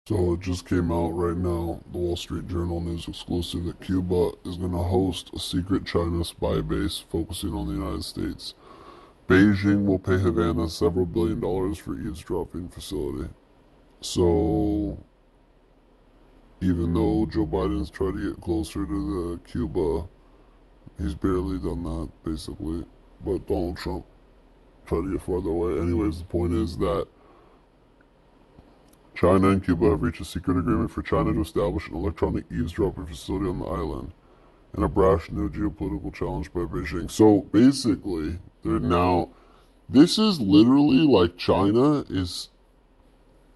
So it just came out right now, the Wall Street Journal news exclusive, that Cuba is going to host a secret China spy base focusing on the United States. Beijing will pay Havana several billion dollars for eavesdropping facility. So even though Joe Biden's tried to get closer to the Cuba, he's barely done that basically. But Donald Trump tried to get farther away. Anyways, the point is that China and Cuba have reached a secret agreement for China to establish an electronic eavesdropping facility on the island, and a brash new geopolitical challenge by Beijing. So basically, they're now. This is literally like China is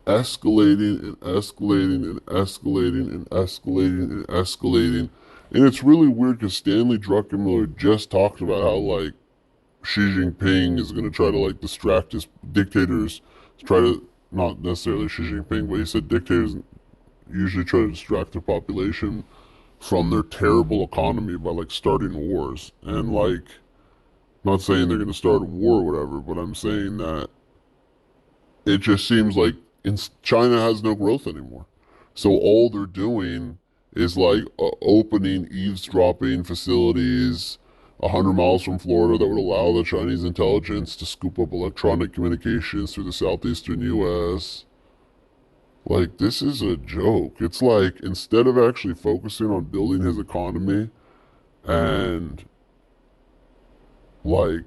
escalating and escalating and escalating and escalating and escalating. And it's really weird because Stanley Druckenmiller just talked about how like Xi Jinping is going to try to like distract his dictators, try to not necessarily Xi Jinping, but he said dictators usually try to distract their population from their terrible economy by like starting wars. And like, not saying they're going to start a war or whatever, but I'm saying that it just seems like China has no growth anymore. So all they're doing is like opening eavesdropping facilities 100 miles from Florida that would allow the Chinese intelligence to scoop up electronic communications through the southeastern U.S. Like, this is a joke. It's like, instead of actually focusing on building his economy and like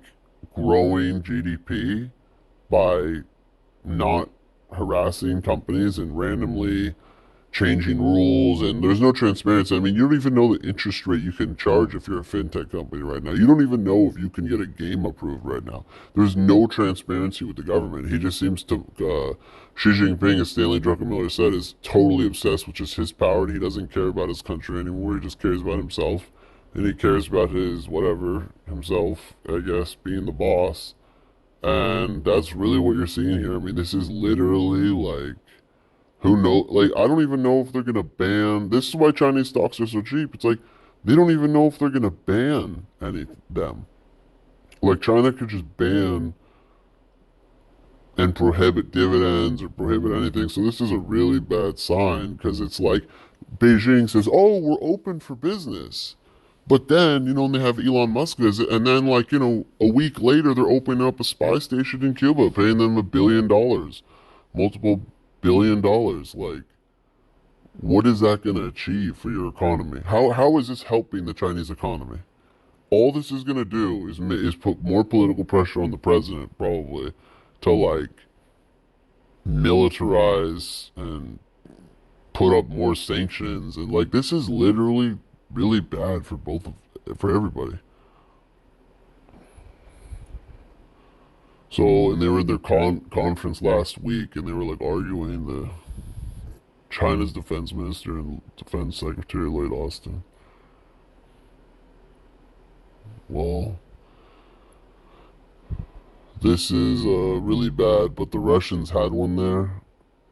growing GDP by not harassing companies and randomly changing rules, and there's no transparency. I mean, you don't even know the interest rate you can charge if you're a fintech company right now. You don't even know if you can get a game approved right now. There's no transparency with the government. He just seems to, Xi Jinping, as Stanley Druckenmiller said, is totally obsessed with just his power, and he doesn't care about his country anymore. He just cares about himself, and he cares about his whatever, himself, I guess, being the boss. And that's really what you're seeing here. I mean, this is literally like, who know? Like, I don't even know if they're gonna ban. This is why Chinese stocks are so cheap. It's like they don't even know if they're gonna ban any them. Like, China could just ban and prohibit dividends or prohibit anything. So this is a really bad sign because it's like Beijing says, "Oh, we're open for business." But then, they have Elon Musk visit, and then, like, a week later, they're opening up a spy station in Cuba, paying them $1 billion, multiple $1 billion. Like, what is that going to achieve for your economy? How is this helping the Chinese economy? All this is going to do is put more political pressure on the president, probably, to like militarize and put up more sanctions, and like this is literally really bad for for everybody. So, and they were in their conference last week, and they were like arguing the China's defense minister and defense secretary Lloyd Austin. Well, this is really bad, but the Russians had one there.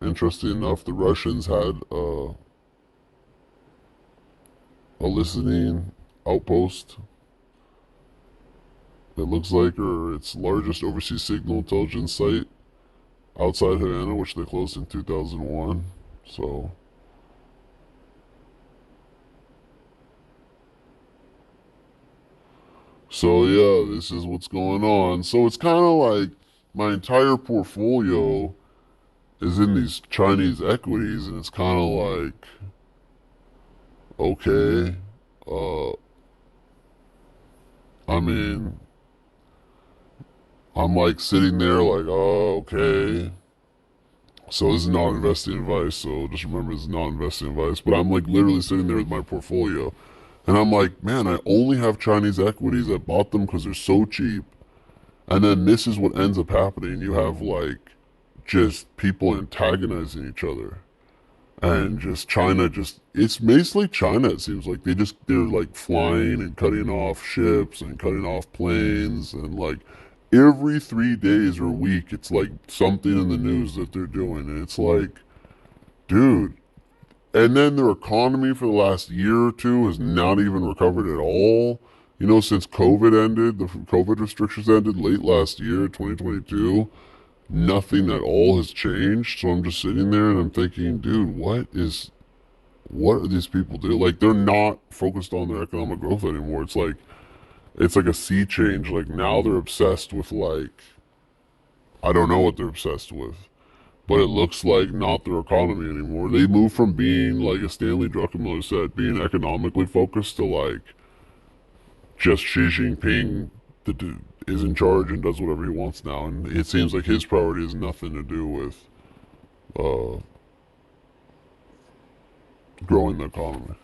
Interesting enough, the Russians had a listening outpost, it looks like, or its largest overseas signal intelligence site outside Havana, which they closed in 2001. So yeah, this is what's going on. So it's kind of like my entire portfolio is in these Chinese equities, and it's kind of like, okay, uh, I mean, I'm like sitting there like, oh, okay. So this is not investing advice. So just remember, this is not investing advice. But I'm like literally sitting there with my portfolio, and I'm like, man, I only have Chinese equities. I bought them because they're so cheap. And then this is what ends up happening. You have like just people antagonizing each other. And just China it's basically China, it seems like. They're like flying and cutting off ships and cutting off planes, and like every 3 days or a week it's like something in the news that they're doing. And it's like, dude. And then their economy for the last year or two has not even recovered at all. Since COVID ended, the COVID restrictions ended late last year, 2022. nothing at all has changed. So I'm just sitting there and I'm thinking, dude, what are these people doing? Like they're not focused on their economic growth anymore. It's like a sea change. Like now they're obsessed with like I don't know what they're obsessed with, but it looks like not their economy anymore. They moved from being like a Stanley Druckenmiller said, being economically focused to like just Xi Jinping the dude is in charge and does whatever he wants now, and it seems like his priority has nothing to do with uh, growing the economy.